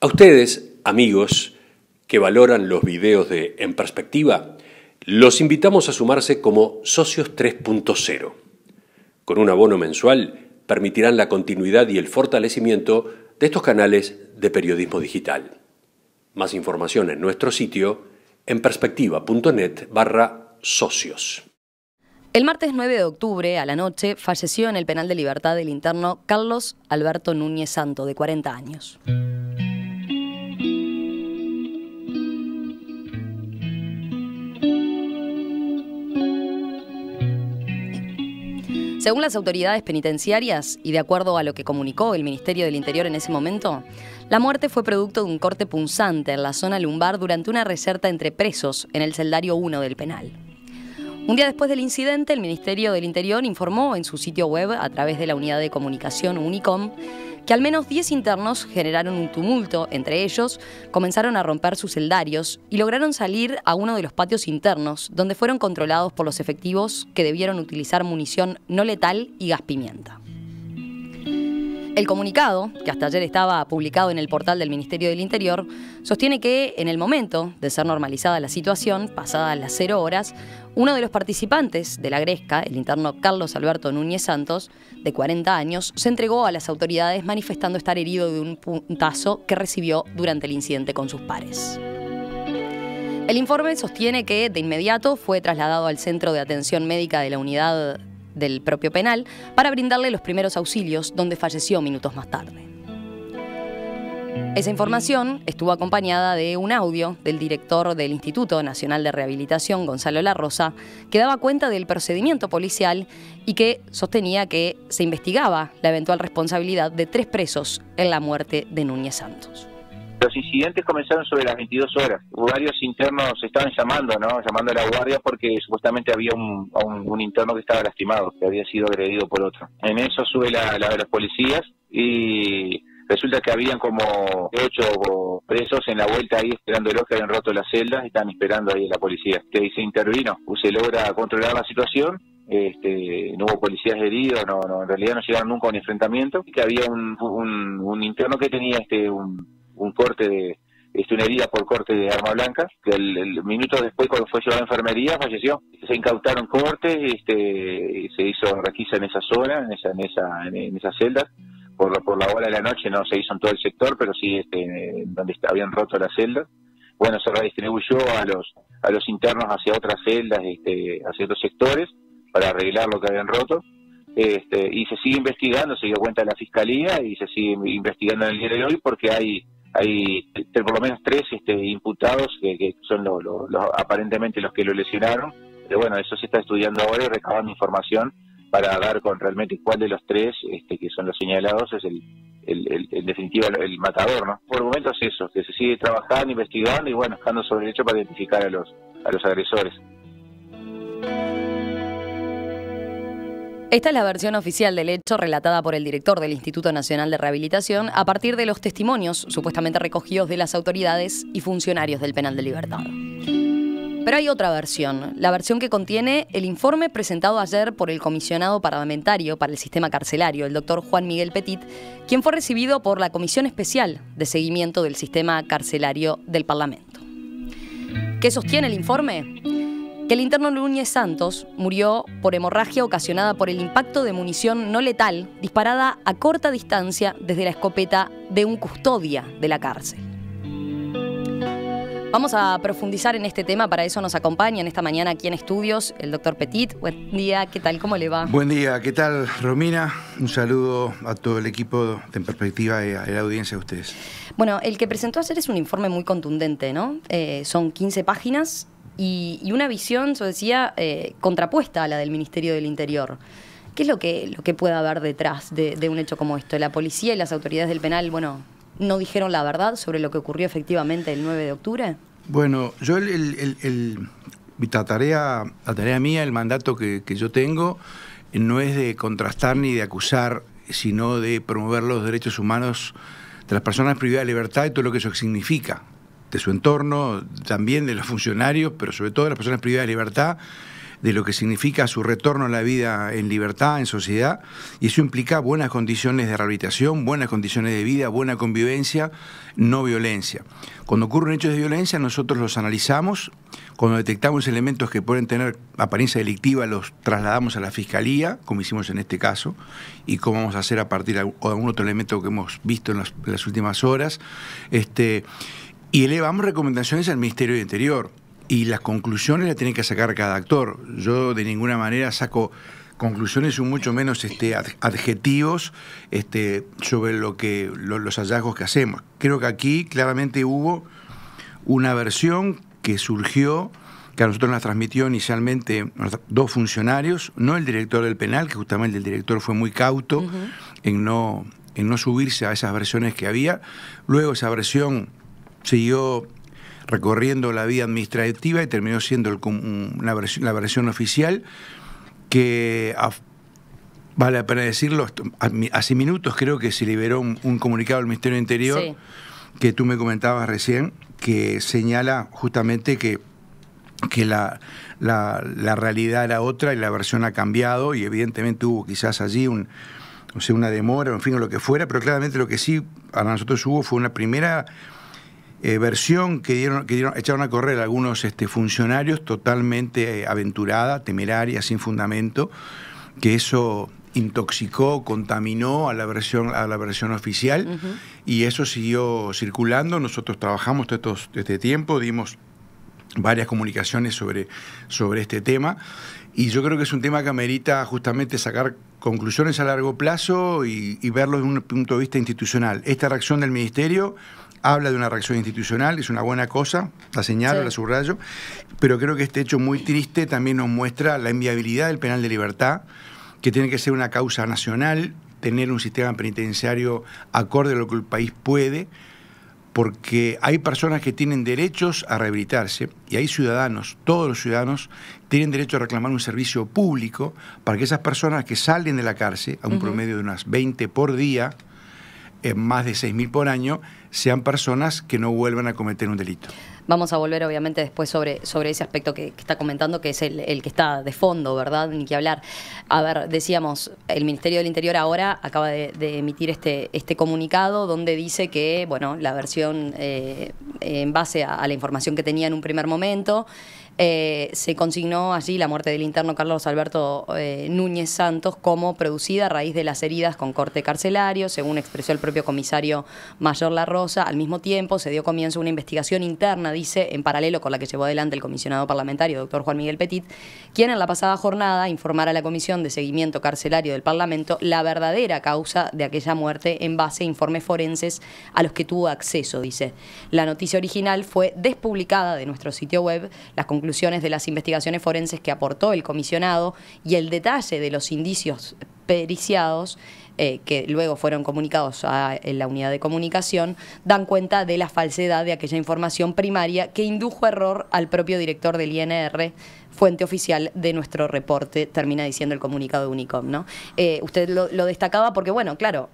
A ustedes, amigos, que valoran los videos de En Perspectiva, los invitamos a sumarse como socios 3.0. Con un abono mensual permitirán la continuidad y el fortalecimiento de estos canales de periodismo digital. Más información en nuestro sitio enperspectiva.net/socios. El martes 9 de octubre, a la noche, falleció en el penal de Libertad el interno Carlos Alberto Núñez Santos, de 40 años. Según las autoridades penitenciarias, y de acuerdo a lo que comunicó el Ministerio del Interior en ese momento, la muerte fue producto de un corte punzante en la zona lumbar durante una reyerta entre presos en el celdario 1 del penal. Un día después del incidente, el Ministerio del Interior informó en su sitio web, a través de la unidad de comunicación Unicom, que al menos 10 internos generaron un tumulto. Entre ellos, comenzaron a romper sus celdarios y lograron salir a uno de los patios internos, donde fueron controlados por los efectivos que debieron utilizar munición no letal y gas pimienta. El comunicado, que hasta ayer estaba publicado en el portal del Ministerio del Interior, sostiene que en el momento de ser normalizada la situación, pasadas las 0 horas, uno de los participantes de la gresca, el interno Carlos Alberto Núñez Santos, de 40 años, se entregó a las autoridades manifestando estar herido de un puntazo que recibió durante el incidente con sus pares. El informe sostiene que de inmediato fue trasladado al centro de atención médica de la unidad del propio penal para brindarle los primeros auxilios, donde falleció minutos más tarde. Esa información estuvo acompañada de un audio del director del Instituto Nacional de Rehabilitación, Gonzalo La Rosa, que daba cuenta del procedimiento policial y que sostenía que se investigaba la eventual responsabilidad de 3 presos en la muerte de Núñez Santos. Los incidentes comenzaron sobre las 22 horas. Varios internos estaban llamando a la guardia porque supuestamente había un interno que estaba lastimado, que había sido agredido por otro. En eso sube la de los policías y resulta que habían como 8 presos en la vuelta ahí esperándolos, que habían roto las celdas y estaban esperando ahí a la policía. Que se intervino, se logra controlar la situación. No hubo policías heridos, en realidad no llegaron nunca a un enfrentamiento. Que había un interno que tenía un corte una herida por corte de arma blanca, que el minuto después, cuando fue llevado a enfermería, falleció. Se incautaron cortes, se hizo requisa en esa zona, en esas celdas. Por la hora de la noche no se hizo en todo el sector, pero sí donde habían roto las celdas. Bueno, se redistribuyó a los internos hacia otras celdas, hacia otros sectores, para arreglar lo que habían roto. Y se sigue investigando, se dio cuenta de la Fiscalía y se sigue investigando en el día de hoy porque hay por lo menos 3 imputados que son aparentemente los que lo lesionaron. Pero bueno, eso se está estudiando ahora y recabando información para dar con realmente cuál de los 3 que son los señalados es en definitiva el matador, ¿no? Por el momento es eso, que se sigue trabajando, investigando y bueno, buscando sobre el hecho para identificar a los agresores. Esta es la versión oficial del hecho relatada por el director del Instituto Nacional de Rehabilitación a partir de los testimonios supuestamente recogidos de las autoridades y funcionarios del Penal de Libertad. Pero hay otra versión, la versión que contiene el informe presentado ayer por el comisionado parlamentario para el sistema carcelario, el doctor Juan Miguel Petit, quien fue recibido por la Comisión Especial de Seguimiento del Sistema Carcelario del Parlamento. ¿Qué sostiene el informe? Que el interno Núñez Santos murió por hemorragia ocasionada por el impacto de munición no letal disparada a corta distancia desde la escopeta de un custodia de la cárcel. Vamos a profundizar en este tema, para eso nos acompaña en esta mañana aquí en estudios el doctor Petit. Buen día, ¿qué tal? ¿Cómo le va? Buen día, ¿qué tal, Romina? Un saludo a todo el equipo de En Perspectiva y a la audiencia de ustedes. Bueno, el que presentó ayer es un informe muy contundente, ¿no? Son 15 páginas y una visión, yo decía, contrapuesta a la del Ministerio del Interior. ¿Qué es lo que puede haber detrás de un hecho como esto? La policía y las autoridades del penal, bueno, ¿no dijeron la verdad sobre lo que ocurrió efectivamente el 9 de octubre? Bueno, yo la tarea mía, el mandato que yo tengo, no es de contrastar ni de acusar, sino de promover los derechos humanos de las personas privadas de libertad y todo lo que eso significa, de su entorno, también de los funcionarios, pero sobre todo de las personas privadas de libertad, de lo que significa su retorno a la vida en libertad, en sociedad, y eso implica buenas condiciones de rehabilitación, buenas condiciones de vida, buena convivencia, no violencia. Cuando ocurren hechos de violencia, nosotros los analizamos. Cuando detectamos elementos que pueden tener apariencia delictiva, los trasladamos a la Fiscalía, como hicimos en este caso, y como vamos a hacer a partir de algún otro elemento que hemos visto en las últimas horas. Y elevamos recomendaciones al Ministerio del Interior. Y las conclusiones las tiene que sacar cada actor. Yo de ninguna manera saco conclusiones y mucho menos adjetivos sobre los hallazgos que hacemos. Creo que aquí claramente hubo una versión que surgió, que a nosotros nos transmitió inicialmente dos funcionarios, no el director del penal, que justamente el director fue muy cauto en no subirse a esas versiones que había. Luego esa versión siguió recorriendo la vía administrativa y terminó siendo la versión oficial, que vale la pena decirlo, hace minutos creo que se liberó un comunicado del Ministerio del Interior, sí, que tú me comentabas recién, que señala justamente que la realidad era otra y la versión ha cambiado, y evidentemente hubo quizás allí una demora, en fin, o lo que fuera, pero claramente lo que sí para nosotros hubo fue una primera versión que echaron a correr algunos funcionarios totalmente aventurada, temeraria, sin fundamento, que eso intoxicó, contaminó a la versión oficial, y eso siguió circulando. Nosotros trabajamos todo este tiempo, dimos varias comunicaciones sobre este tema, y yo creo que es un tema que amerita justamente sacar conclusiones a largo plazo y verlo desde un punto de vista institucional. Esta reacción del Ministerio habla de una reacción institucional, es una buena cosa, la señalo, sí, la subrayo, pero creo que este hecho muy triste también nos muestra la inviabilidad del penal de libertad, que tiene que ser una causa nacional, tener un sistema penitenciario acorde a lo que el país puede, porque hay personas que tienen derechos a rehabilitarse y hay ciudadanos, todos los ciudadanos tienen derecho a reclamar un servicio público para que esas personas que salen de la cárcel, a un promedio de unas 20 por día, más de 6.000 por año, sean personas que no vuelvan a cometer un delito. Vamos a volver obviamente después sobre ese aspecto que está comentando, que es el que está de fondo, ¿verdad? Ni que hablar. A ver, decíamos, el Ministerio del Interior ahora acaba de emitir este comunicado donde dice que, bueno, la versión en base a la información que tenía en un primer momento, se consignó allí la muerte del interno Carlos Alberto Núñez Santos como producida a raíz de las heridas con corte carcelario, según expresó el propio comisario mayor La Rosa. Al mismo tiempo se dio comienzo a una investigación interna, dice, en paralelo con la que llevó adelante el comisionado parlamentario, doctor Juan Miguel Petit, quien en la pasada jornada informara a la Comisión de Seguimiento Carcelario del Parlamento la verdadera causa de aquella muerte en base a informes forenses a los que tuvo acceso, dice. La noticia original fue despublicada de nuestro sitio web. Las conclusiones de las investigaciones forenses que aportó el comisionado y el detalle de los indicios periciados que luego fueron comunicados en la unidad de comunicación, dan cuenta de la falsedad de aquella información primaria que indujo a error al propio director del INR, fuente oficial de nuestro reporte, termina diciendo el comunicado de Unicom, ¿no? Usted lo destacaba porque, bueno, claro,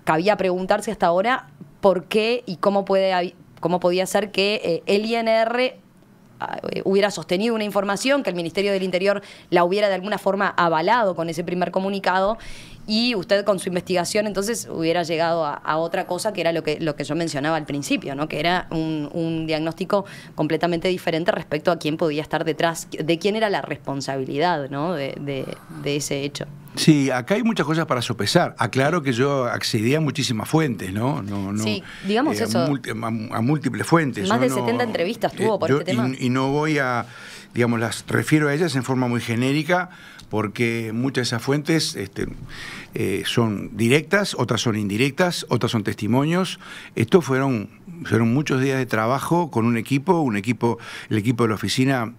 cabía preguntarse hasta ahora por qué y cómo podía ser que el INR hubiera sostenido una información, que el Ministerio del Interior la hubiera de alguna forma avalado con ese primer comunicado, y usted con su investigación entonces hubiera llegado a otra cosa, que era lo que yo mencionaba al principio, ¿no? Que era un diagnóstico completamente diferente respecto a quién podía estar detrás, de quién era la responsabilidad, ¿no? de ese hecho. Sí, acá hay muchas cosas para sopesar. Aclaro que yo accedí a muchísimas fuentes, ¿no? Sí, digamos eso. A múltiples fuentes. Más de 70 entrevistas tuvo por este tema. Y no voy a, digamos, las refiero a ellas en forma muy genérica, porque muchas de esas fuentes son directas, otras son indirectas, otras son testimonios. Estos fueron muchos días de trabajo con el equipo de la oficina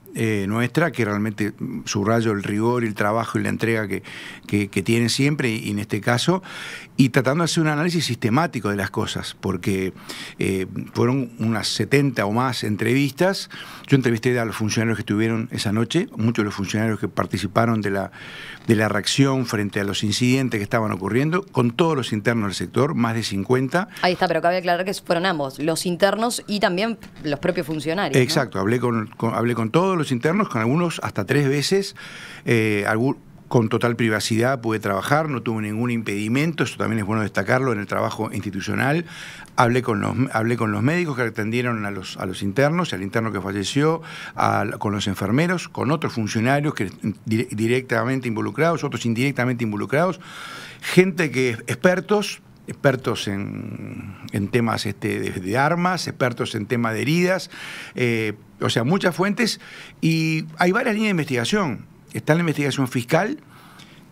nuestra, que realmente subrayo el rigor y el trabajo y la entrega que tienen siempre, y en este caso, y tratando de hacer un análisis sistemático de las cosas, porque fueron unas 70 o más entrevistas. Yo entrevisté a los funcionarios que estuvieron esa noche, muchos de los funcionarios que participaron de la reacción frente a los incidentes que estaban ocurriendo, con todos los internos del sector, más de 50. Ahí está, pero cabe aclarar que fueron ambos, los internos y también los propios funcionarios. Exacto, ¿no? Hablé con todos los internos, con algunos hasta 3 veces, con total privacidad pude trabajar, no tuve ningún impedimento, eso también es bueno destacarlo en el trabajo institucional. Hablé con los médicos que atendieron a los internos, al interno que falleció, con los enfermeros, con otros funcionarios que directamente involucrados, otros indirectamente involucrados, gente que expertos en temas de armas, expertos en temas de heridas, o sea, muchas fuentes, y hay varias líneas de investigación. Está la investigación fiscal,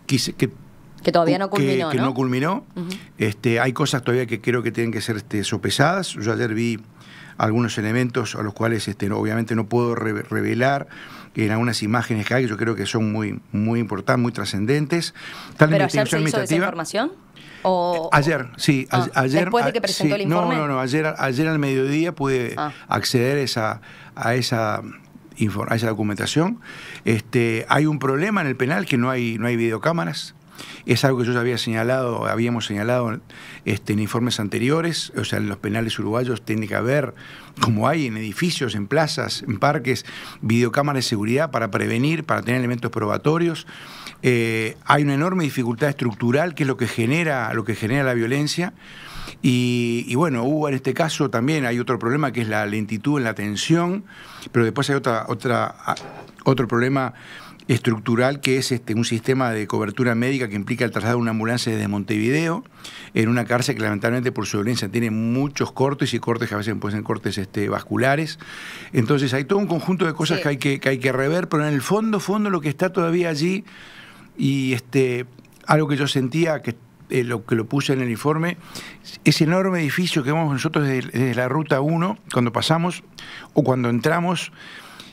que todavía no culminó, que no culminó. Hay cosas todavía que creo que tienen que ser sopesadas. Yo ayer vi algunos elementos a los cuales obviamente no puedo revelar, en algunas imágenes que hay, yo creo que son muy, muy importantes, muy trascendentes. ¿Pero ayer se hizo esa información? Ayer, sí. Ayer, ¿después de que presentó el informe? No. Ayer al mediodía pude acceder a esa documentación. Hay un problema en el penal, que no hay videocámaras. Es algo que yo ya habíamos señalado en informes anteriores. O sea, en los penales uruguayos tiene que haber, como hay en edificios, en plazas, en parques, videocámaras de seguridad para prevenir, para tener elementos probatorios. Hay una enorme dificultad estructural, que es lo que genera la violencia. Y bueno, hubo en este caso también hay otro problema, que es la lentitud en la atención, pero después hay otro problema estructural, que es un sistema de cobertura médica que implica el traslado de una ambulancia desde Montevideo, en una cárcel que lamentablemente por su violencia tiene muchos cortes, y cortes que a veces pueden ser cortes vasculares. Entonces hay todo un conjunto de cosas que hay que rever, pero en el fondo lo que está todavía allí, y algo que yo sentía que lo puse en el informe, ese enorme edificio que vemos nosotros desde la Ruta 1, cuando pasamos o cuando entramos,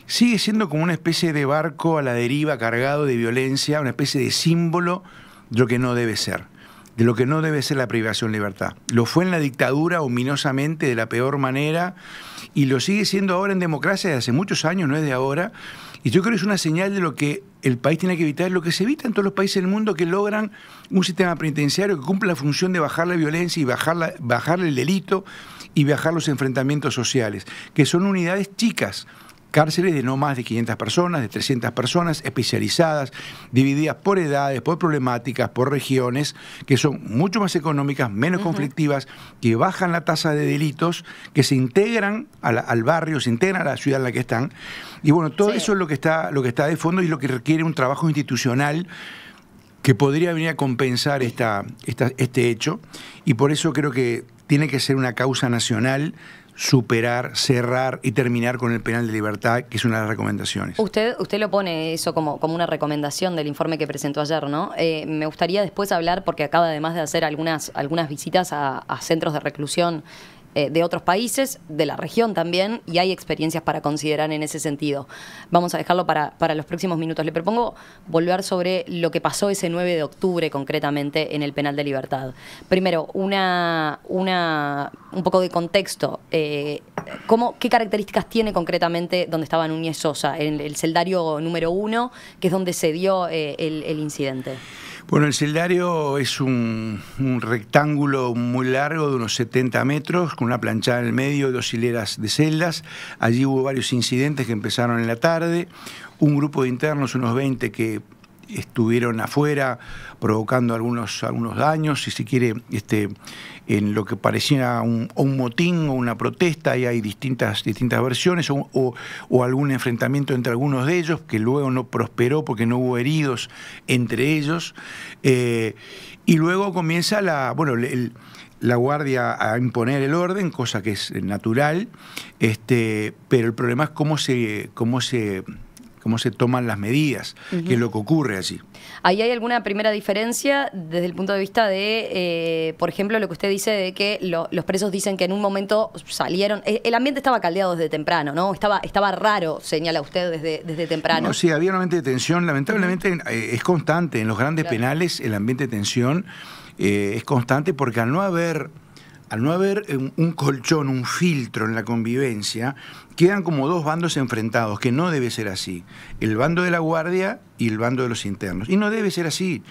sigue siendo como una especie de barco a la deriva cargado de violencia, una especie de símbolo de lo que no debe ser, de lo que no debe ser la privación de libertad. Lo fue en la dictadura ominosamente, de la peor manera, y lo sigue siendo ahora en democracia desde hace muchos años, no es de ahora. Y yo creo que es una señal de lo que el país tiene que evitar, lo que se evita en todos los países del mundo que logran un sistema penitenciario que cumple la función de bajar la violencia y bajar el delito y bajar los enfrentamientos sociales, que son unidades chicas, cárceles de no más de 500 personas, de 300 personas, especializadas, divididas por edades, por problemáticas, por regiones, que son mucho más económicas, menos conflictivas, que bajan la tasa de delitos, que se integran al barrio, se integran a la ciudad en la que están. Y bueno, todo eso es lo que está de fondo, y lo que requiere un trabajo institucional que podría venir a compensar este hecho, y por eso creo que tiene que ser una causa nacional superar, cerrar y terminar con el penal de libertad, que es una de las recomendaciones. Usted lo pone eso como una recomendación del informe que presentó ayer, ¿no? Me gustaría después hablar, porque acaba además de hacer algunas visitas a centros de reclusión de otros países, de la región también, y hay experiencias para considerar en ese sentido. Vamos a dejarlo para los próximos minutos. Le propongo volver sobre lo que pasó ese 9 de octubre concretamente en el penal de libertad. Primero, un poco de contexto. ¿Qué características tiene concretamente donde estaba Núñez Sosa, en el celdario número 1, que es donde se dio el incidente? Bueno, el celdario es un rectángulo muy largo de unos 70 metros, con una planchada en el medio y 2 hileras de celdas. Allí hubo varios incidentes que empezaron en la tarde. Un grupo de internos, unos 20, que estuvieron afuera provocando algunos daños, si se quiere, en lo que parecía un motín o una protesta. Y hay distintas versiones, o algún enfrentamiento entre algunos de ellos, que luego no prosperó porque no hubo heridos entre ellos. Y luego comienza la guardia a imponer el orden, cosa que es natural, pero el problema es cómo se toman las medidas, qué es lo que ocurre allí. ¿Ahí hay alguna primera diferencia desde el punto de vista de, por ejemplo, lo que usted dice de que los presos dicen que en un momento salieron, el ambiente estaba caldeado desde temprano, ¿no? Estaba raro, señala usted, desde temprano. No, sí, había un ambiente de tensión, lamentablemente es constante, en los grandes penales el ambiente de tensión es constante porque al no haber un colchón, un filtro en la convivencia, quedan como dos bandos enfrentados, que no debe ser así. El bando de la guardia y el bando de los internos. Y no debe ser así.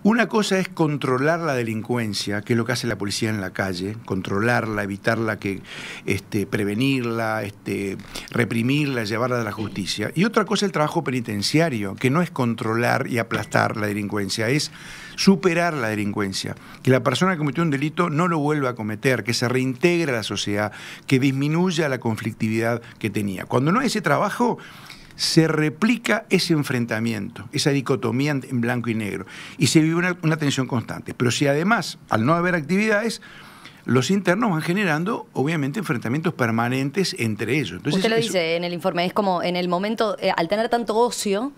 Una cosa es controlar la delincuencia, que es lo que hace la policía en la calle, controlarla, evitarla, prevenirla, reprimirla, llevarla a la justicia. Y otra cosa es el trabajo penitenciario, que no es controlar y aplastar la delincuencia, es superar la delincuencia, que la persona que cometió un delito no lo vuelva a cometer, que se reintegre a la sociedad, que disminuya la conflictividad que tenía. Cuando no hay ese trabajo, se replica ese enfrentamiento, esa dicotomía en blanco y negro, y se vive una tensión constante. Pero si además, al no haber actividades, los internos van generando, obviamente, enfrentamientos permanentes entre ellos. Entonces, usted lo dice en el informe, es como en el momento, al tener tanto ocio,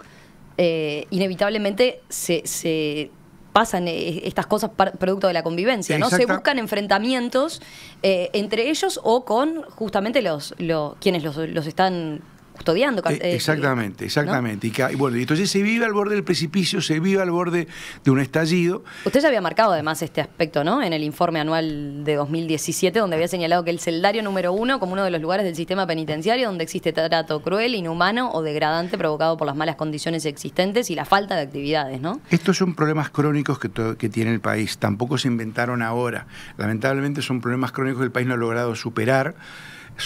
inevitablemente se pasan estas cosas producto de la convivencia, ¿no? Se buscan enfrentamientos entre ellos o con justamente quienes los están custodiando. Exactamente. ¿No? Y bueno, entonces se vive al borde del precipicio, se vive al borde de un estallido. Usted ya había marcado además este aspecto, ¿no? En el informe anual de 2017, donde había señalado que el celdario número 1 como uno de los lugares del sistema penitenciario donde existe trato cruel, inhumano o degradante provocado por las malas condiciones existentes y la falta de actividades, ¿no? Estos son problemas crónicos que tiene el país, tampoco se inventaron ahora. Lamentablemente son problemas crónicos que el país no ha logrado superar.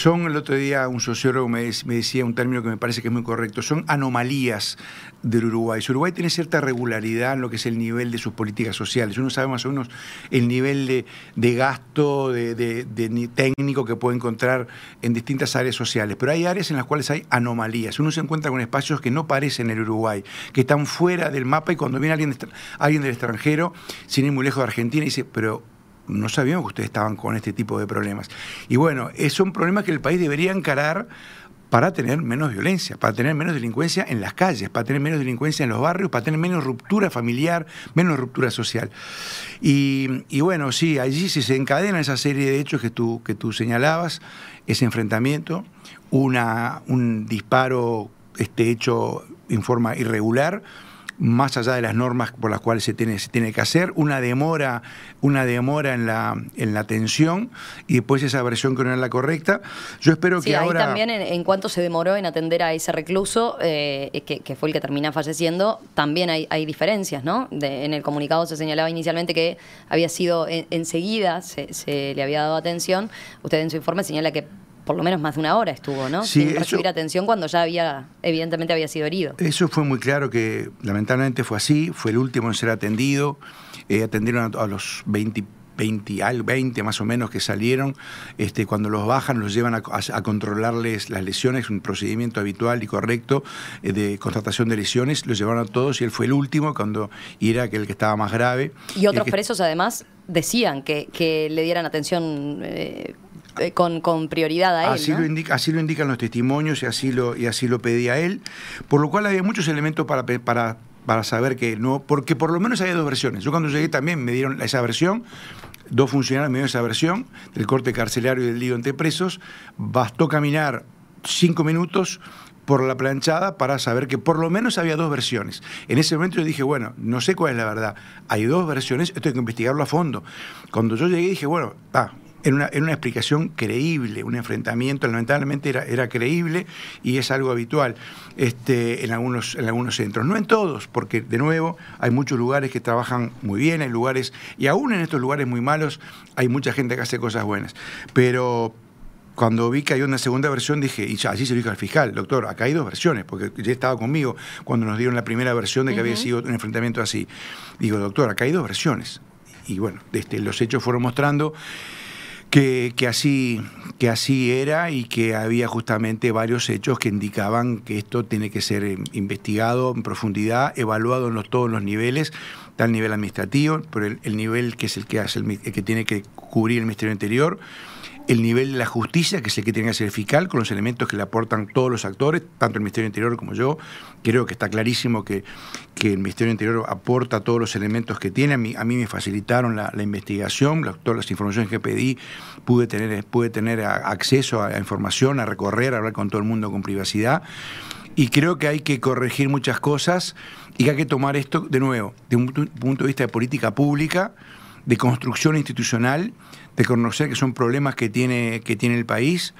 El otro día un sociólogo me decía un término que me parece que es muy correcto, son anomalías del Uruguay. Uruguay tiene cierta regularidad en lo que es el nivel de sus políticas sociales. Uno sabe más o menos el nivel de gasto de técnico que puede encontrar en distintas áreas sociales, pero hay áreas en las cuales hay anomalías. Uno se encuentra con espacios que no parecen el Uruguay, que están fuera del mapa, y cuando viene alguien del extranjero, sin ir muy lejos de Argentina, dice, pero no sabíamos que ustedes estaban con este tipo de problemas. Y bueno, son problemas que el país debería encarar para tener menos violencia, para tener menos delincuencia en las calles, para tener menos delincuencia en los barrios, para tener menos ruptura familiar, menos ruptura social. Y bueno, sí, allí se encadena esa serie de hechos que tú señalabas, ese enfrentamiento, un disparo hecho en forma irregular, más allá de las normas por las cuales se tiene que hacer, una demora en la atención, y después esa versión que no era la correcta. Yo espero que ahora... Sí, ahí también en cuanto se demoró en atender a ese recluso, que fue el que termina falleciendo, también hay diferencias, ¿no? En el comunicado se señalaba inicialmente que había sido enseguida, se le había dado atención. Usted en su informe señala que por lo menos más de una hora estuvo, ¿no? Sí, sin recibir atención cuando ya evidentemente había sido herido. Eso fue muy claro, que lamentablemente fue así, fue el último en ser atendido. Atendieron a los 20 más o menos que salieron. Cuando los bajan, los llevan a controlarles las lesiones, un procedimiento habitual y correcto de constatación de lesiones. Los llevaron a todos y él fue el último, y era el que estaba más grave. Y otros presos además decían que le dieran atención con prioridad a él, así, ¿no? Así lo indican los testimonios, y así lo pedía él, por lo cual había muchos elementos para saber que no, porque por lo menos había dos versiones. Yo cuando llegué también me dieron esa versión, dos funcionarios me dieron esa versión del corte carcelario y del lío entre presos. Bastó caminar 5 minutos por la planchada para saber que por lo menos había dos versiones. En ese momento yo dije, bueno, no sé cuál es la verdad, hay dos versiones, esto hay que investigarlo a fondo. Cuando yo llegué dije, bueno, era una explicación creíble, un enfrentamiento, lamentablemente era creíble, y es algo habitual en algunos centros. No en todos, porque de nuevo hay muchos lugares que trabajan muy bien, hay lugares, y aún en estos lugares muy malos hay mucha gente que hace cosas buenas. Pero cuando vi que hay una segunda versión, dije, y ya, así se lo dije al fiscal, doctor, acá hay dos versiones, porque ya estaba conmigo cuando nos dieron la primera versión de que había sido un enfrentamiento así. Digo, doctor, acá hay dos versiones. Y bueno, los hechos fueron mostrando que así era, y que había justamente varios hechos que indicaban que esto tiene que ser investigado en profundidad, evaluado en todos los niveles. Está el nivel administrativo, pero el nivel que es el que tiene que cubrir el Ministerio del Interior, el nivel de la justicia, que es el que tiene que ser fiscal, con los elementos que le aportan todos los actores, tanto el Ministerio del Interior como yo. Creo que está clarísimo que el Ministerio del Interior aporta todos los elementos que tiene. A mí me facilitaron la investigación, todas las informaciones que pedí, pude tener acceso a información, a recorrer, a hablar con todo el mundo con privacidad. Y creo que hay que corregir muchas cosas y que hay que tomar esto, de nuevo, de un punto de vista de política pública, de construcción institucional, de conocer que son problemas que tiene el país,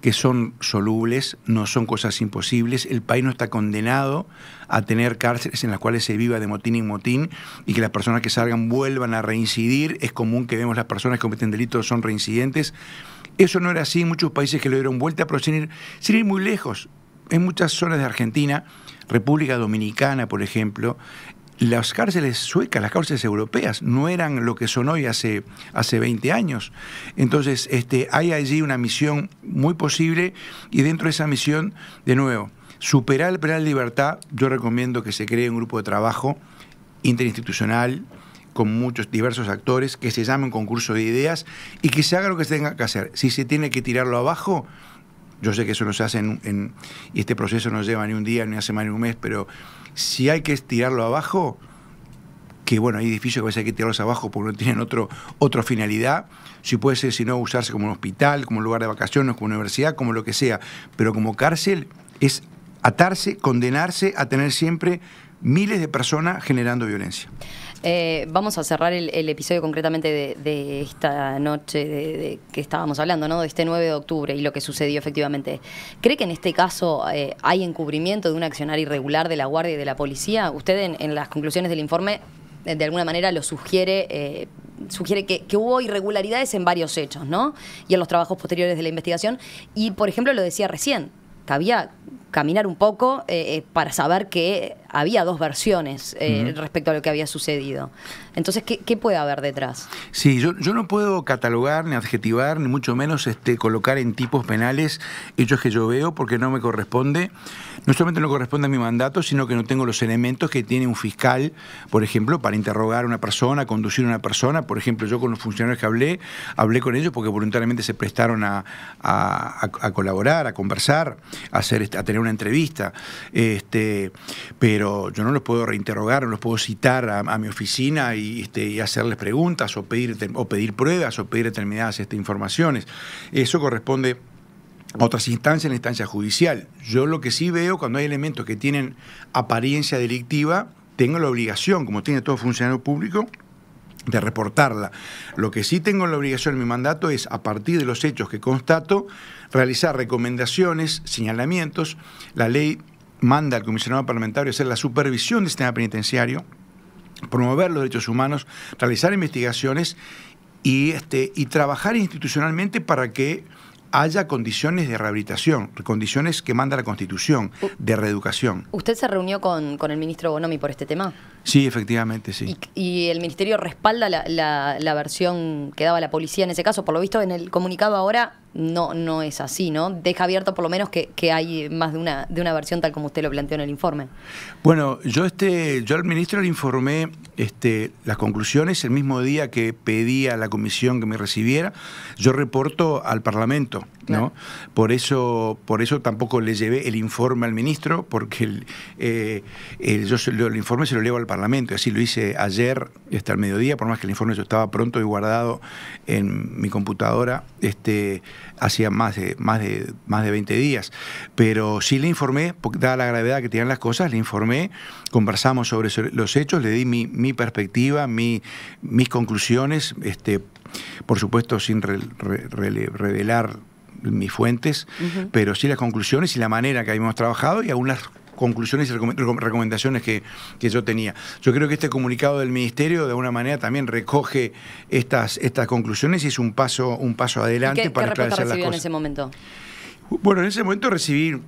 que son solubles, no son cosas imposibles. El país no está condenado a tener cárceles en las cuales se viva de motín en motín y que las personas que salgan vuelvan a reincidir. Es común que vemos las personas que cometen delitos son reincidentes. Eso no era así en muchos países que le dieron vuelta, pero sin ir muy lejos. En muchas zonas de Argentina, República Dominicana, por ejemplo, las cárceles suecas, las cárceles europeas, no eran lo que son hoy hace 20 años. Entonces, hay allí una misión muy posible y dentro de esa misión, de nuevo, superar el penal de libertad. Yo recomiendo que se cree un grupo de trabajo interinstitucional con muchos diversos actores, que se llame un concurso de ideas y que se haga lo que se tenga que hacer. Si se tiene que tirarlo abajo, yo sé que eso no se hace y este proceso no lleva ni un día, ni una semana, ni un mes, pero si hay que tirarlo abajo, que bueno, hay edificios que a veces hay que tirarlos abajo porque no tienen otra finalidad, si puede ser, si no, usarse como un hospital, como un lugar de vacaciones, como una universidad, como lo que sea, pero como cárcel es atarse, condenarse a tener siempre miles de personas generando violencia. Vamos a cerrar el episodio concretamente de esta noche de que estábamos hablando, ¿no? De este 9 de octubre y lo que sucedió efectivamente. ¿Cree que en este caso hay encubrimiento de un accionar irregular de la Guardia y de la Policía? Usted en las conclusiones del informe de alguna manera lo sugiere que hubo irregularidades en varios hechos, ¿no? Y en los trabajos posteriores de la investigación. Y, por ejemplo, lo decía recién, cabía caminar un poco para saber que había dos versiones respecto a lo que había sucedido. Entonces, ¿qué puede haber detrás? Sí, yo no puedo catalogar, ni adjetivar, ni mucho menos colocar en tipos penales hechos que yo veo, porque no me corresponde. No solamente no corresponde a mi mandato, sino que no tengo los elementos que tiene un fiscal, por ejemplo, para interrogar a una persona, conducir a una persona. Por ejemplo, yo con los funcionarios que hablé con ellos porque voluntariamente se prestaron a colaborar, a conversar, a tener una entrevista. Pero yo no los puedo reinterrogar, no los puedo citar a mi oficina y hacerles preguntas o pedir pruebas o pedir determinadas informaciones. Eso corresponde a otras instancias, en la instancia judicial. Yo lo que sí veo, cuando hay elementos que tienen apariencia delictiva, tengo la obligación, como tiene todo funcionario público, de reportarla. Lo que sí tengo la obligación en mi mandato es, a partir de los hechos que constato, realizar recomendaciones, señalamientos. La ley manda al comisionado parlamentario hacer la supervisión del sistema penitenciario, promover los derechos humanos, realizar investigaciones y trabajar institucionalmente para que haya condiciones de rehabilitación, condiciones que manda la Constitución, de reeducación. ¿Usted se reunió con el ministro Bonomi por este tema? Sí, efectivamente, sí. ¿Y el Ministerio respalda la versión que daba la policía en ese caso? Por lo visto, en el comunicado ahora no es así, ¿no? Deja abierto por lo menos que hay más de una versión tal como usted lo planteó en el informe. Bueno, yo al ministro le informé las conclusiones el mismo día que pedí a la comisión que me recibiera. Yo reporto al Parlamento, ¿no? Por eso tampoco le llevé el informe al ministro, porque el informe se lo llevo al Parlamento, y así lo hice ayer al mediodía, por más que el informe yo estaba pronto y guardado en mi computadora hacía más de 20 días. Pero sí le informé, porque dada la gravedad que tenían las cosas, le informé, conversamos sobre los hechos, le di mi perspectiva, mis conclusiones, por supuesto sin revelar mis fuentes, pero sí las conclusiones y la manera que habíamos trabajado y algunas conclusiones y recomendaciones que yo tenía. Yo creo que este comunicado del Ministerio de alguna manera también recoge estas conclusiones y es un paso adelante para esclarecer las cosas. ¿Qué respuesta recibió en ese momento? Bueno, en ese momento recibí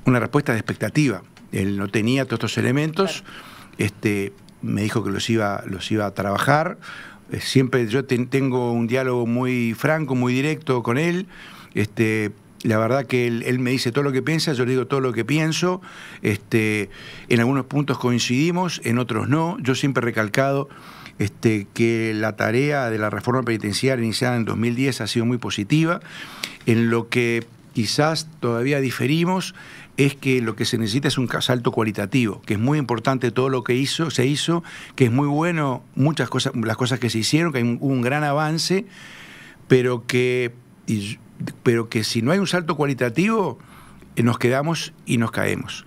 una respuesta de expectativa. Él no tenía todos estos elementos, me dijo que los iba a trabajar. Siempre yo tengo un diálogo muy franco, muy directo con él. La verdad que él me dice todo lo que piensa, yo le digo todo lo que pienso. En algunos puntos coincidimos, en otros no. Yo siempre he recalcado que la tarea de la reforma penitenciaria iniciada en 2010 ha sido muy positiva. En lo que quizás todavía diferimos es que lo que se necesita es un salto cualitativo, que es muy importante todo lo que se hizo, que es muy bueno muchas cosas, las cosas que se hicieron, que hubo un gran avance, pero que si no hay un salto cualitativo, nos quedamos y nos caemos.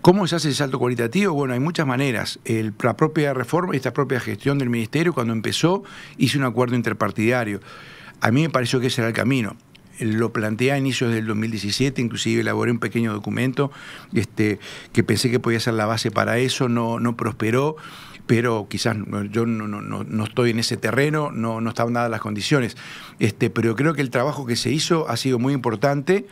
¿Cómo se hace el salto cualitativo? Bueno, hay muchas maneras. La propia reforma y esta propia gestión del Ministerio, cuando empezó, hizo un acuerdo interpartidario. A mí me pareció que ese era el camino. Lo planteé a inicios del 2017, inclusive elaboré un pequeño documento que pensé que podía ser la base para eso, no prosperó, pero quizás yo no estoy en ese terreno, no estaban dadas las condiciones. Pero creo que el trabajo que se hizo ha sido muy importante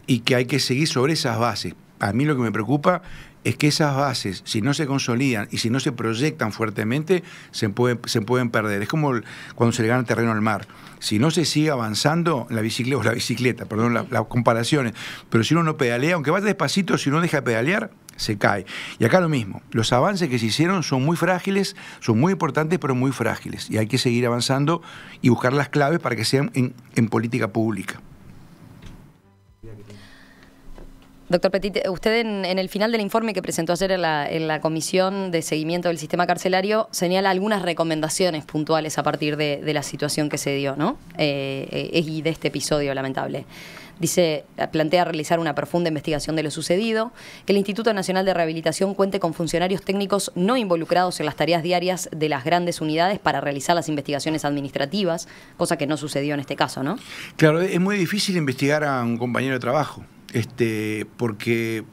y que hay que seguir sobre esas bases. A mí lo que me preocupa es que esas bases, si no se consolidan y si no se proyectan fuertemente, se pueden perder. Es como cuando se le gana terreno al mar. Si no se sigue avanzando, la bicicleta, perdón, las comparaciones, pero si uno no pedalea, aunque vaya despacito, si uno deja de pedalear, se cae. Y acá lo mismo, los avances que se hicieron son muy frágiles, son muy importantes, pero muy frágiles. Y hay que seguir avanzando y buscar las claves para que sean en política pública. Doctor Petit, usted en el final del informe que presentó ayer en la Comisión de Seguimiento del Sistema Carcelario señala algunas recomendaciones puntuales a partir de la situación que se dio, ¿no? Y de este episodio lamentable. Dice, plantea realizar una profunda investigación de lo sucedido, que el Instituto Nacional de Rehabilitación cuente con funcionarios técnicos no involucrados en las tareas diarias de las grandes unidades para realizar las investigaciones administrativas, cosa que no sucedió en este caso, ¿no? Claro, es muy difícil investigar a un compañero de trabajo. Porque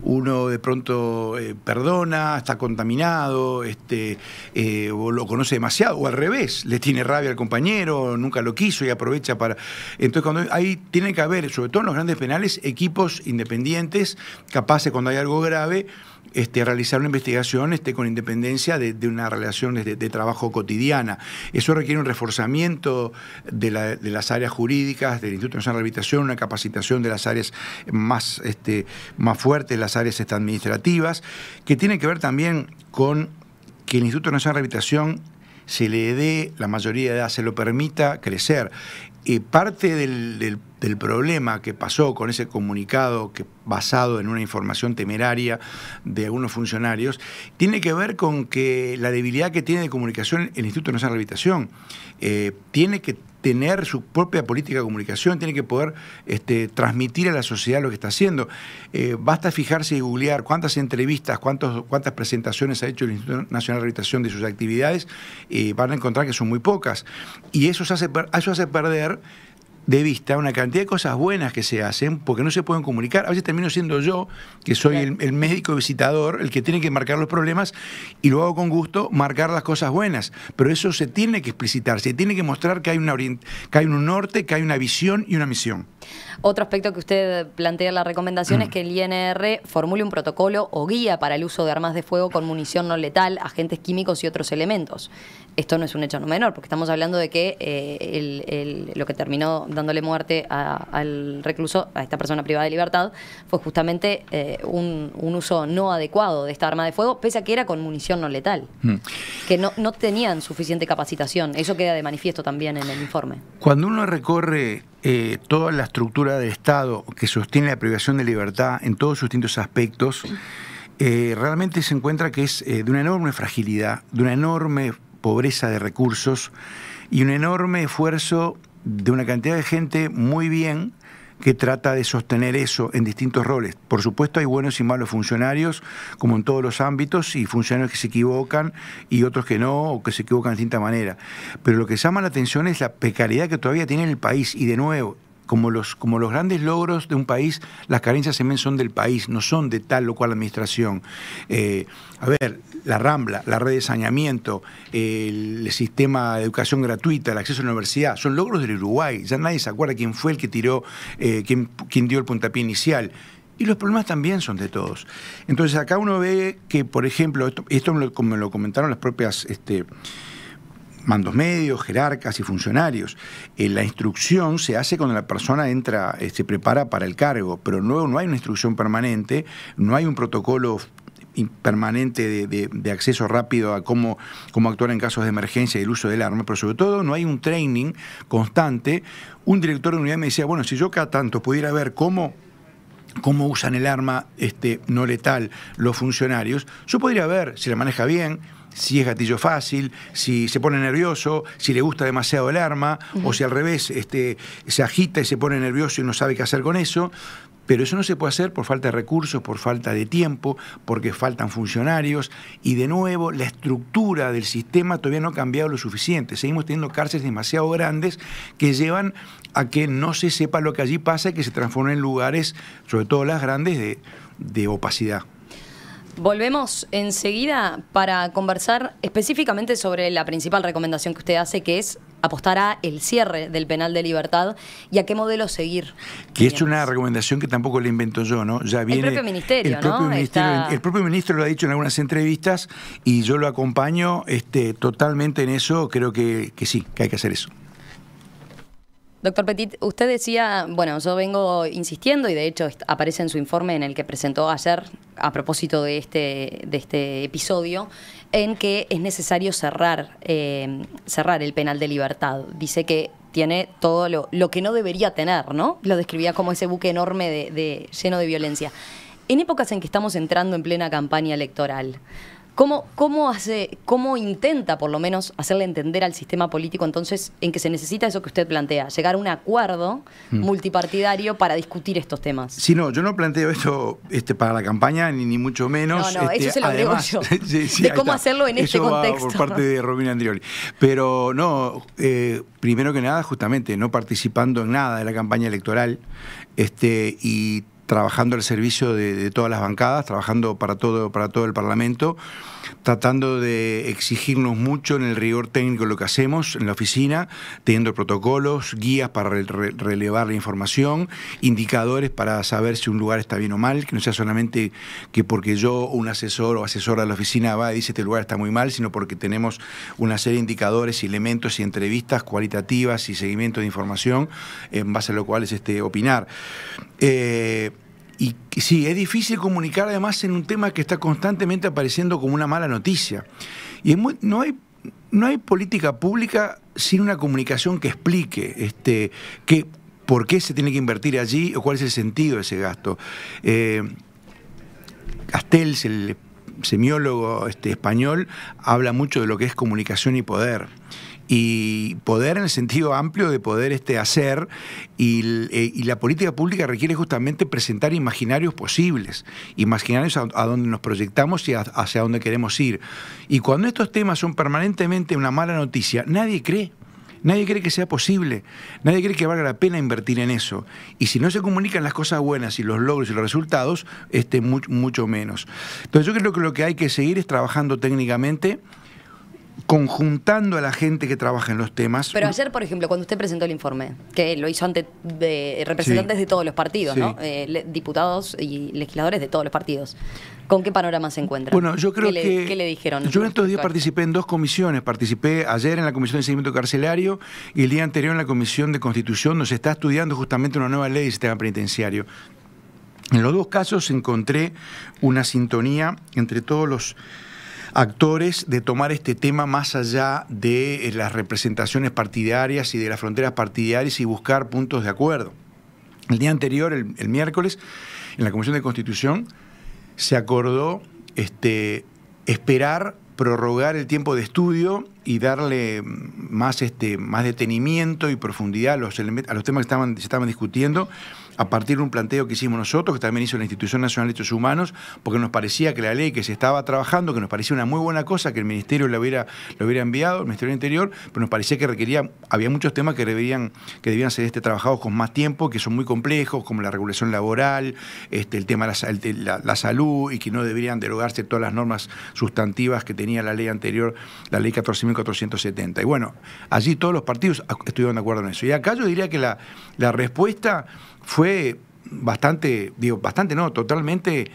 uno de pronto perdona, está contaminado, o lo conoce demasiado, o al revés, le tiene rabia al compañero, nunca lo quiso y aprovecha para... Entonces, cuando ahí tiene que haber, sobre todo en los grandes penales, equipos independientes, capaces cuando hay algo grave, realizar una investigación con independencia de una relación de trabajo cotidiana. Eso requiere un reforzamiento de las áreas jurídicas del Instituto Nacional de Rehabilitación, una capacitación de las áreas más fuertes, las áreas administrativas, que tiene que ver también con que el Instituto Nacional de Rehabilitación se le dé, la mayoría de edad, se lo permita crecer. Parte del problema que pasó con ese comunicado basado en una información temeraria de algunos funcionarios tiene que ver con que la debilidad que tiene de comunicación el Instituto Nacional de Rehabilitación tiene que tener su propia política de comunicación, tiene que poder transmitir a la sociedad lo que está haciendo. Basta fijarse y googlear cuántas entrevistas, cuántas presentaciones ha hecho el Instituto Nacional de Rehabilitación de sus actividades, van a encontrar que son muy pocas. Y eso hace perder de vista una cantidad de cosas buenas que se hacen porque no se pueden comunicar. A veces termino siendo yo, que soy el médico visitador, el que tiene que marcar los problemas, y lo hago con gusto, marcar las cosas buenas. Pero eso se tiene que explicitar, se tiene que mostrar que hay un norte, que hay una visión y una misión. Otro aspecto que usted plantea en la recomendación es que el INR formule un protocolo o guía para el uso de armas de fuego con munición no letal, agentes químicos y otros elementos. Esto no es un hecho no menor, porque estamos hablando de que lo que terminó dándole muerte al recluso, a esta persona privada de libertad, fue justamente un uso no adecuado de esta arma de fuego, pese a que era con munición no letal, que no tenían suficiente capacitación. Eso queda de manifiesto también en el informe. Cuando uno recorre toda la estructura del Estado que sostiene la privación de libertad en todos sus distintos aspectos, realmente se encuentra que es de una enorme fragilidad, de una enorme pobreza de recursos y un enorme esfuerzo de una cantidad de gente muy bien que trata de sostener eso en distintos roles. Por supuesto hay buenos y malos funcionarios, como en todos los ámbitos, y funcionarios que se equivocan y otros que no, o que se equivocan de distinta manera. Pero lo que llama la atención es la precariedad que todavía tiene el país, y de nuevo, como los grandes logros de un país, las carencias también son del país, no son de tal o cual administración. La Rambla, la red de saneamiento, el sistema de educación gratuita, el acceso a la universidad, son logros del Uruguay. Ya nadie se acuerda quién fue el que tiró, quién dio el puntapié inicial. Y los problemas también son de todos. Entonces acá uno ve que, por ejemplo, esto me lo comentaron las propias mandos medios, jerarcas y funcionarios. La instrucción se hace cuando la persona se prepara para el cargo, pero luego no hay una instrucción permanente, no hay un protocolo permanente de acceso rápido a cómo actuar en casos de emergencia y el uso del arma, pero sobre todo no hay un training constante. Un director de unidad me decía, bueno, si yo cada tanto pudiera ver cómo usan el arma no letal los funcionarios, yo podría ver si la maneja bien, si es gatillo fácil, si se pone nervioso, si le gusta demasiado el arma, o si al revés se agita y se pone nervioso y no sabe qué hacer con eso. Pero eso no se puede hacer por falta de recursos, por falta de tiempo, porque faltan funcionarios. Y de nuevo, la estructura del sistema todavía no ha cambiado lo suficiente. Seguimos teniendo cárceles demasiado grandes que llevan a que no se sepa lo que allí pasa y que se transformen en lugares, sobre todo las grandes, de opacidad. Volvemos enseguida para conversar específicamente sobre la principal recomendación que usted hace, que es apostar a el cierre del penal de Libertad y a qué modelo seguir. Que es una recomendación que tampoco la invento yo, ¿no? Ya viene el propio ministerio, ¿no? El propio ministro lo ha dicho en algunas entrevistas y yo lo acompaño totalmente en eso. Creo que sí, que hay que hacer eso. Doctor Petit, usted decía, bueno, yo vengo insistiendo y de hecho aparece en su informe en el que presentó ayer a propósito de este episodio, en que es necesario cerrar el penal de Libertad. Dice que tiene todo lo que no debería tener, ¿no? Lo describía como ese buque enorme lleno de violencia. En épocas en que estamos entrando en plena campaña electoral, ¿Cómo intenta, por lo menos, hacerle entender al sistema político entonces en que se necesita eso que usted plantea, llegar a un acuerdo multipartidario para discutir estos temas? Sí, no, yo no planteo esto para la campaña, ni mucho menos. No, eso se lo agrego yo. Sí, de cómo hacerlo en este contexto. Va por parte de Romina Andrioli. Pero no, primero que nada, justamente, no participando en nada de la campaña electoral y trabajando al servicio de todas las bancadas, trabajando para todo el Parlamento, tratando de exigirnos mucho en el rigor técnico de lo que hacemos en la oficina, teniendo protocolos, guías para relevar la información, indicadores para saber si un lugar está bien o mal, que no sea solamente que porque yo, un asesor o asesora de la oficina va y dice este lugar está muy mal, sino porque tenemos una serie de indicadores y elementos y entrevistas cualitativas y seguimiento de información en base a lo cual es opinar. Y sí, es difícil comunicar además en un tema que está constantemente apareciendo como una mala noticia. Y no hay política pública sin una comunicación que explique por qué se tiene que invertir allí o cuál es el sentido de ese gasto. Castells, el semiólogo español, habla mucho de lo que es comunicación y poder. Y poder en el sentido amplio de poder hacer, y la política pública requiere justamente presentar imaginarios posibles, imaginarios a donde nos proyectamos y hacia dónde queremos ir. Y cuando estos temas son permanentemente una mala noticia, nadie cree. Nadie cree que sea posible, nadie cree que valga la pena invertir en eso. Y si no se comunican las cosas buenas y los logros y los resultados, mucho menos. Entonces yo creo que lo que hay que seguir es trabajando técnicamente, conjuntando a la gente que trabaja en los temas. Pero ayer, por ejemplo, cuando usted presentó el informe, que lo hizo ante representantes de todos los partidos, sí, ¿no? Diputados y legisladores de todos los partidos, ¿con qué panorama se encuentra? Bueno, yo creo ¿Qué le dijeron? Yo en estos días participé en dos comisiones. Participé ayer en la Comisión de Seguimiento Carcelario y el día anterior en la Comisión de Constitución, donde se está estudiando justamente una nueva ley de sistema penitenciario. En los dos casos encontré una sintonía entre todos los actores de tomar este tema más allá de las representaciones partidarias y de las fronteras partidarias y buscar puntos de acuerdo. El día anterior, el miércoles, en la Comisión de Constitución, se acordó esperar, prorrogar el tiempo de estudio y darle más detenimiento y profundidad a los temas que se estaban discutiendo, a partir de un planteo que hicimos nosotros, que también hizo la Institución Nacional de Derechos Humanos, porque nos parecía que la ley que se estaba trabajando, que nos parecía una muy buena cosa, que el Ministerio lo hubiera enviado, el Ministerio del Interior, pero nos parecía que había muchos temas que debían ser trabajados con más tiempo, que son muy complejos, como la regulación laboral, el tema de la salud, y que no deberían derogarse todas las normas sustantivas que tenía la ley anterior, la ley 14.470. Y bueno, allí todos los partidos estuvieron de acuerdo en eso. Y acá yo diría que la respuesta fue totalmente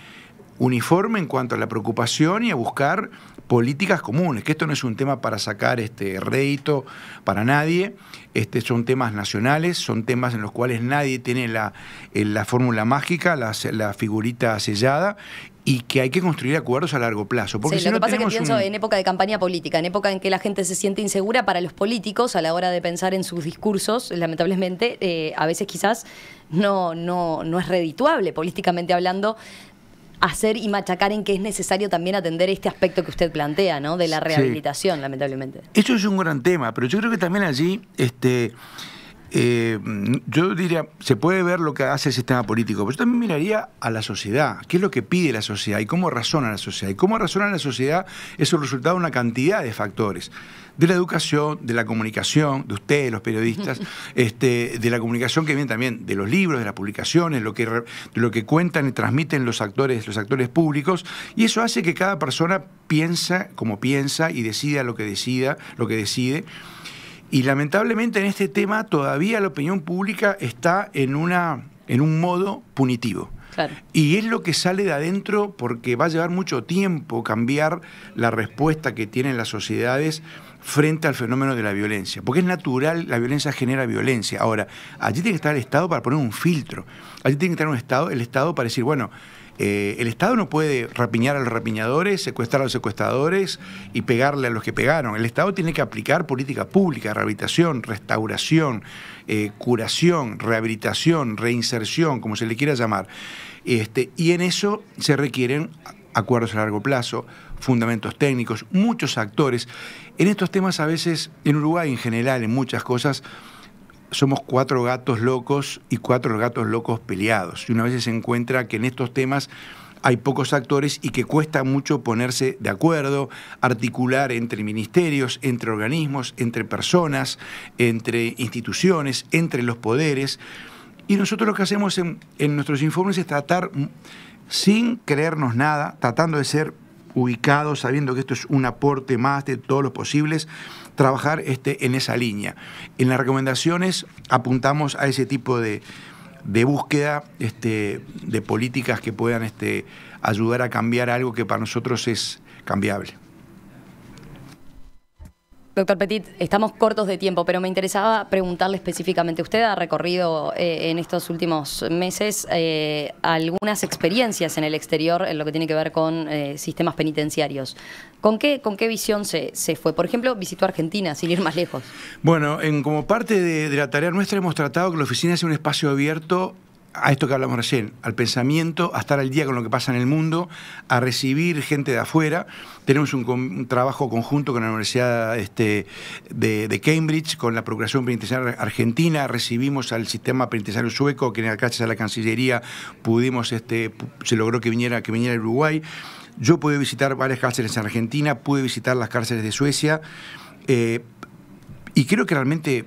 uniforme en cuanto a la preocupación y a buscar políticas comunes, que esto no es un tema para sacar rédito para nadie, son temas nacionales, son temas en los cuales nadie tiene la fórmula mágica, la figurita sellada, y que hay que construir acuerdos a largo plazo. Porque sí, si lo que no pasa es que tenemos pienso en época de campaña política, en época en que la gente se siente insegura, para los políticos a la hora de pensar en sus discursos, lamentablemente, a veces quizás no es redituable políticamente hablando hacer y machacar en que es necesario también atender este aspecto que usted plantea, ¿no? De la rehabilitación, sí, lamentablemente. Eso es un gran tema, pero yo creo que también allí yo diría, se puede ver lo que hace el sistema político, pero yo también miraría a la sociedad, qué es lo que pide la sociedad y cómo razona la sociedad. Y cómo razona la sociedad es el resultado de una cantidad de factores, de la educación, de la comunicación, de ustedes, los periodistas, de la comunicación que viene también de los libros, de las publicaciones, lo que cuentan y transmiten los actores públicos, y eso hace que cada persona piensa como piensa y decida lo que decide. Y lamentablemente en este tema todavía la opinión pública está en un modo punitivo. Claro. Y es lo que sale de adentro, porque va a llevar mucho tiempo cambiar la respuesta que tienen las sociedades frente al fenómeno de la violencia. Porque es natural, la violencia genera violencia. Ahora, allí tiene que estar el Estado para poner un filtro. Allí tiene que estar el Estado para decir, bueno, el Estado no puede rapiñar a los rapiñadores, secuestrar a los secuestradores y pegarle a los que pegaron. El Estado tiene que aplicar política pública, rehabilitación, restauración, curación, rehabilitación, reinserción, como se le quiera llamar. Y en eso se requieren acuerdos a largo plazo, fundamentos técnicos, muchos actores. En estos temas a veces, en Uruguay en general, en muchas cosas, somos 4 gatos locos y 4 gatos locos peleados. Y una vez se encuentra que en estos temas hay pocos actores y que cuesta mucho ponerse de acuerdo, articular entre ministerios, entre organismos, entre personas, entre instituciones, entre los poderes. Y nosotros lo que hacemos en nuestros informes es tratar, sin creernos nada, tratando de ser ubicados, sabiendo que esto es un aporte más de todos los posibles, trabajar en esa línea. En las recomendaciones apuntamos a ese tipo de búsqueda de políticas que puedan ayudar a cambiar algo que para nosotros es cambiable. Doctor Petit, estamos cortos de tiempo, pero me interesaba preguntarle específicamente. Usted ha recorrido en estos últimos meses algunas experiencias en el exterior en lo que tiene que ver con sistemas penitenciarios. ¿Con qué visión se fue? Por ejemplo, visitó Argentina, sin ir más lejos. Bueno, como parte de la tarea nuestra hemos tratado que la oficina sea un espacio abierto a esto que hablamos recién, al pensamiento, a estar al día con lo que pasa en el mundo, a recibir gente de afuera. Tenemos un trabajo conjunto con la Universidad de Cambridge, con la Procuración Penitenciaria Argentina. Recibimos al sistema penitenciario sueco, que gracias a la Cancillería se logró que viniera a Uruguay. Yo pude visitar varias cárceles en Argentina, pude visitar las cárceles de Suecia, y creo que realmente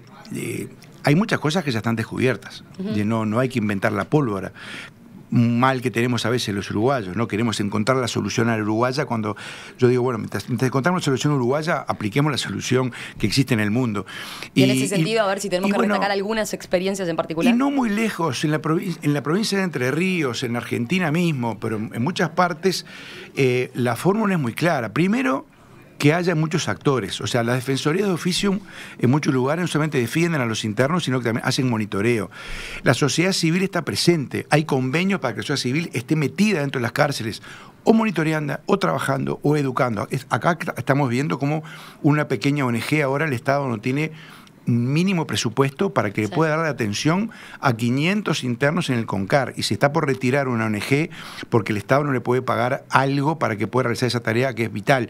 hay muchas cosas que ya están descubiertas. No hay que inventar la pólvora. Un mal que tenemos a veces los uruguayos, ¿no? Queremos encontrar la solución a la uruguaya, cuando yo digo, bueno, mientras encontramos la solución uruguaya, apliquemos la solución que existe en el mundo. Y en ese sentido, a ver si tenemos que destacar algunas experiencias en particular. Y no muy lejos, en la provincia de Entre Ríos, en Argentina mismo, pero en muchas partes, la fórmula es muy clara. Primero, que haya muchos actores. O sea, las defensorías de oficio en muchos lugares no solamente defienden a los internos, sino que también hacen monitoreo. La sociedad civil está presente. Hay convenios para que la sociedad civil esté metida dentro de las cárceles, o monitoreando, o trabajando, o educando. Acá estamos viendo cómo una pequeña ONG, ahora el Estado no tiene mínimo presupuesto para que le pueda dar atención a 500 internos en el CONCAR, y se está por retirar una ONG porque el Estado no le puede pagar algo para que pueda realizar esa tarea que es vital.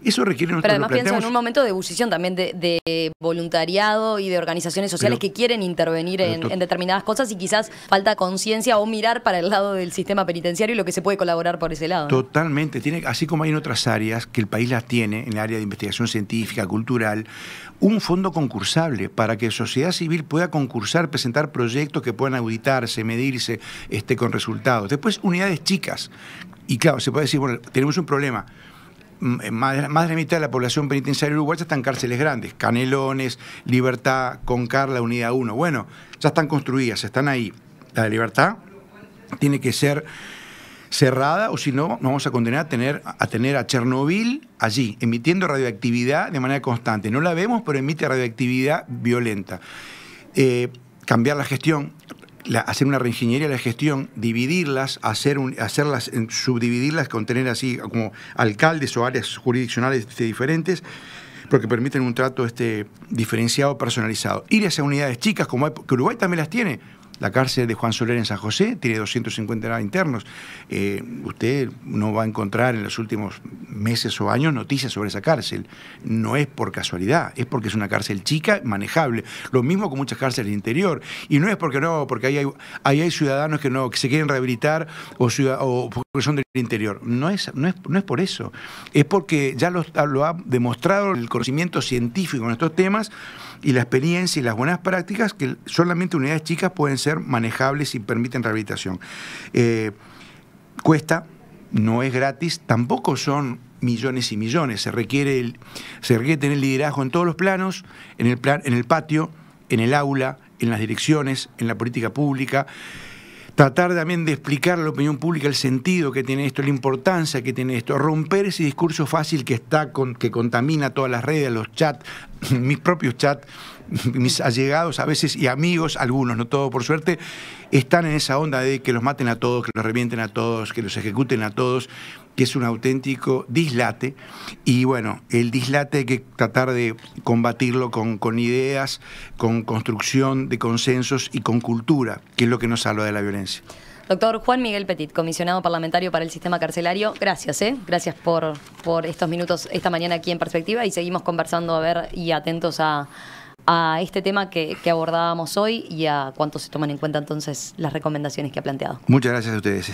Eso requiere... Pero además pienso en un momento de ebullición también de voluntariado y de organizaciones sociales que quieren intervenir en determinadas cosas, y quizás falta conciencia o mirar para el lado del sistema penitenciario y lo que se puede colaborar por ese lado, ¿no? Totalmente. Así como hay en otras áreas que el país las tiene, en el área de investigación científica, cultural, un fondo concursable para que la sociedad civil pueda concursar, presentar proyectos que puedan auditarse, medirse con resultados. Después, unidades chicas. Y claro, se puede decir, bueno, tenemos un problema. Más de la mitad de la población penitenciaria uruguaya está en cárceles grandes, Canelones, Libertad, CONCAR, la Unidad 1. Bueno, ya están construidas, están ahí. La de Libertad tiene que ser cerrada, o si no, nos vamos a condenar a tener a Chernobyl allí, emitiendo radioactividad de manera constante. No la vemos, pero emite radioactividad violenta. Cambiar la gestión, hacer una reingeniería de la gestión, dividirlas, subdividirlas, con tener así como alcaldes o áreas jurisdiccionales diferentes, porque permiten un trato diferenciado, personalizado. Ir hacia unidades chicas, que Uruguay también las tiene. La cárcel de Juan Soler en San José tiene 250 internos. Usted no va a encontrar en los últimos meses o años noticias sobre esa cárcel. No es por casualidad, es porque es una cárcel chica, manejable. Lo mismo con muchas cárceles del interior. Y no es porque ahí hay ciudadanos que se quieren rehabilitar o porque son del interior. No es por eso. Es porque ya lo ha demostrado el conocimiento científico en estos temas y la experiencia y las buenas prácticas, que solamente unidades chicas pueden ser manejables y permiten rehabilitación. Cuesta, no es gratis, tampoco son millones y millones. Se requiere tener liderazgo en todos los planos, en el patio, en el aula, en las direcciones, en la política pública. Tratar también de explicar a la opinión pública el sentido que tiene esto, la importancia que tiene esto, romper ese discurso fácil que contamina todas las redes, los chats, mis propios chats, mis allegados a veces y amigos, algunos, no todos por suerte, están en esa onda de que los maten a todos, que los revienten a todos, que los ejecuten a todos, que es un auténtico dislate. Y bueno, el dislate hay que tratar de combatirlo con ideas, con construcción de consensos y con cultura, que es lo que nos salva de la violencia. Doctor Juan Miguel Petit, comisionado parlamentario para el sistema carcelario, gracias, gracias por estos minutos esta mañana aquí en Perspectiva, y seguimos conversando y atentos a este tema que abordábamos hoy y a cuánto se toman en cuenta entonces las recomendaciones que ha planteado. Muchas gracias a ustedes.